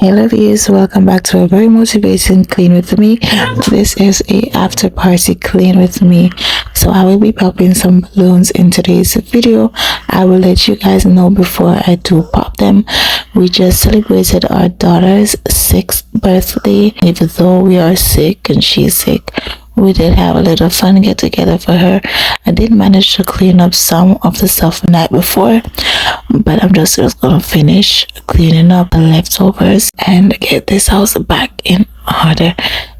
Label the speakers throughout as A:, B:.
A: Hello viewers, welcome back to a very motivating clean with me. This is a after party clean with me. So I will be popping some balloons in today's video. I will let you guys know before I do pop them. We just celebrated our daughter's 6th birthday. Even though we are sick and she's sick, we did have a little fun get together for her. I did manage to clean up some of the stuff the night before, but I'm just gonna finish cleaning up the leftovers and get this house back in order.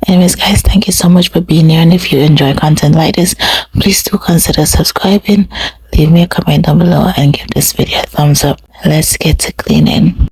A: Anyways guys, thank you so much for being here, and if you enjoy content like this, please do consider subscribing, leave me a comment down below, and give this video a thumbs up. Let's get to cleaning.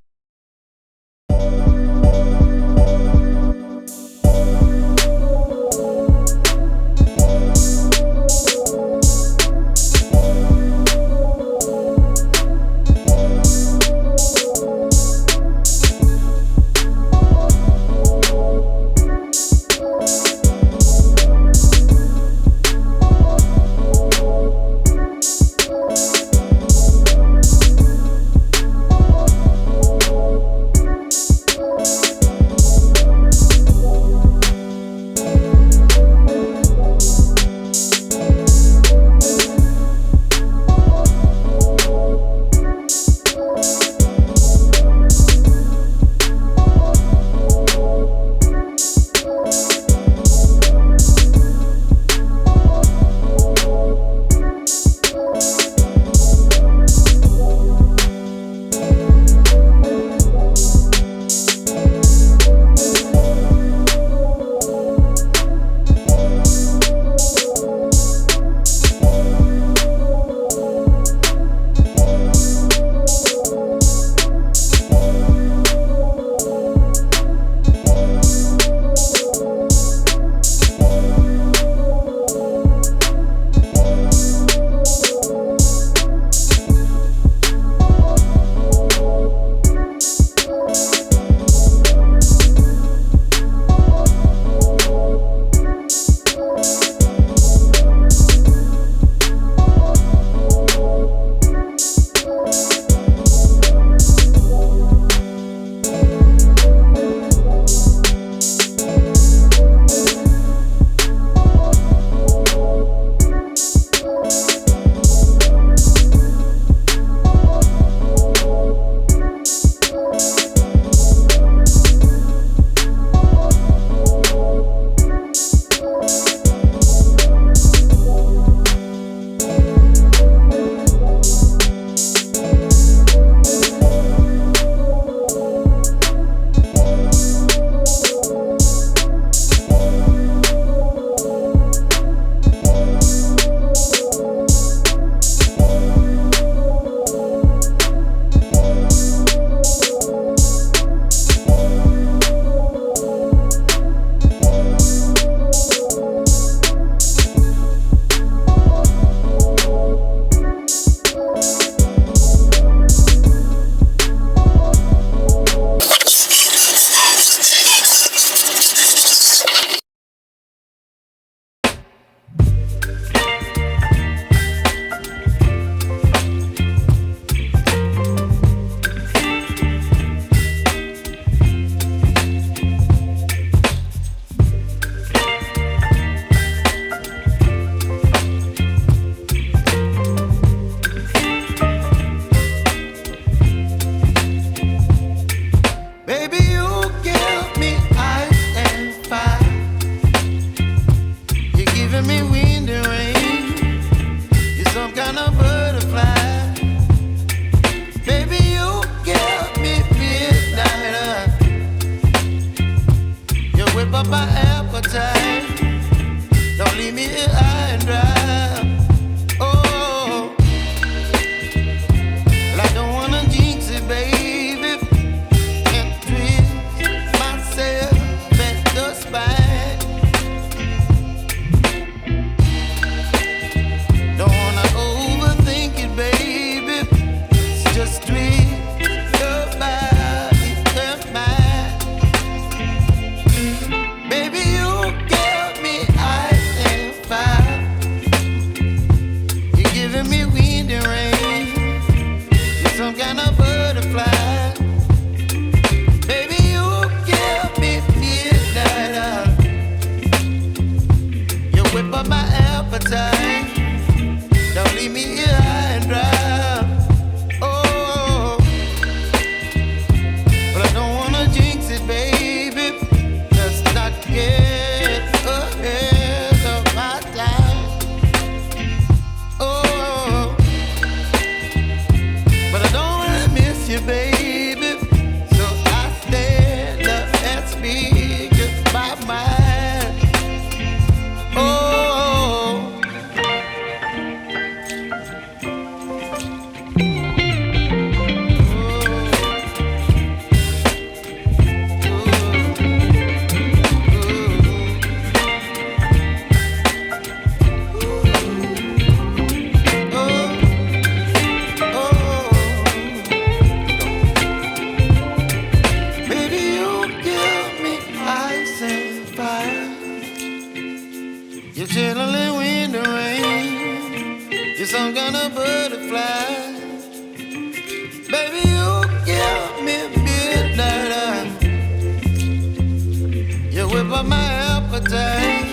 B: up my appetite.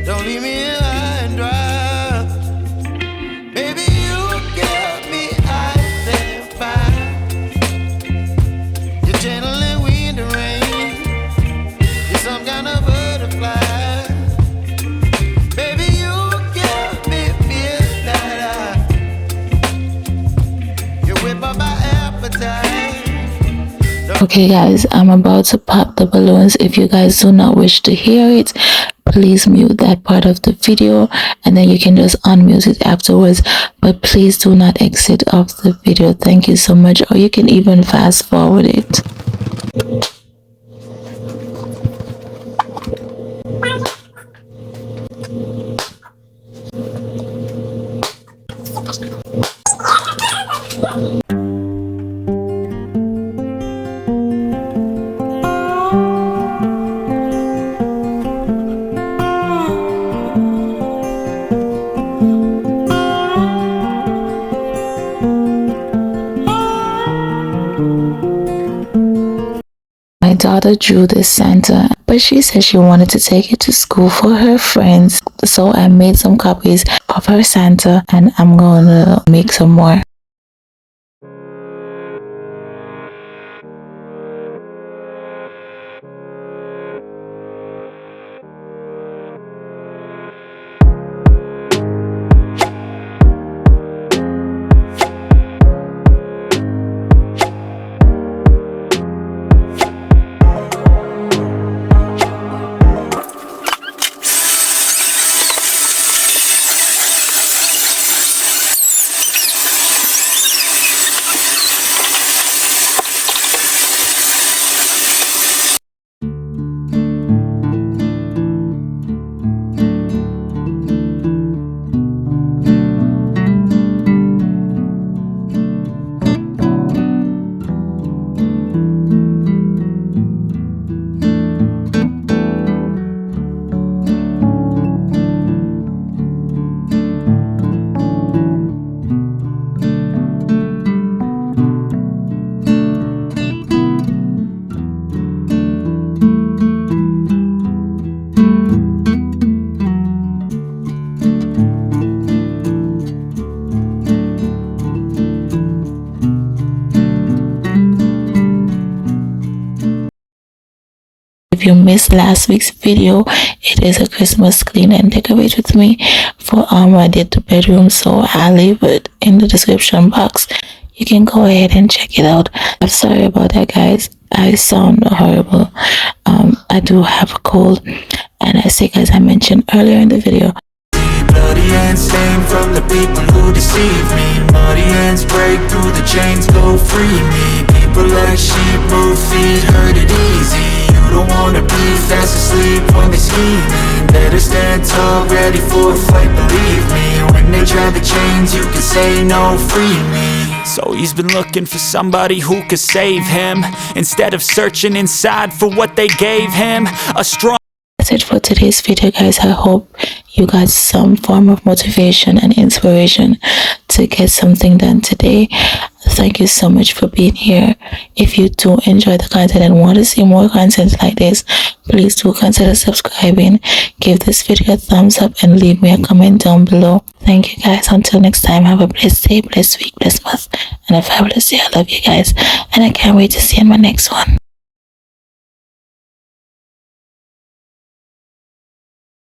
B: Don't leave me here high and dry. Baby, you get me out there fine. You're gentle and wind and rain. You're some kind of butterfly. Baby, you give me midnight. You whip up my appetite.
A: Okay guys, I'm about to pop the balloons. If you guys do not wish to hear it, please mute that part of the video and then you can just unmute it afterwards, but please do not exit off the video. Thank you so much, or you can even fast forward it. My daughter drew this Santa, but she said she wanted to take it to school for her friends. So I made some copies of her Santa and I'm gonna make some more. If you missed last week's video, it is a Christmas clean and decorate with me for I did the bedroom, so I'll leave it in the description box. You can go ahead and check it out. I'm sorry about that guys, I sound horrible. I do have a cold and I sick as I mentioned earlier in the video.
C: Bloody hands stained from the people who deceive me. Muddy hands break through the chains, go free me. People like sheep move feet, hurt it easy. You don't wanna be fast asleep when they scheming. Better stand tall, ready for a fight, believe me. When they try the chains, you can say no, free me. So he's been looking for somebody who could save him, instead of searching inside for what they gave him. A strong
A: That's it for today's video guys. I hope you got some form of motivation and inspiration to get something done today. Thank you so much for being here. If you do enjoy the content and want to see more content like this, please do consider subscribing, give this video a thumbs up and leave me a comment down below. Thank you guys. Until next time, have a blessed day, blessed week, blessed month and a fabulous day. I love you guys and I can't wait to see you in my next one.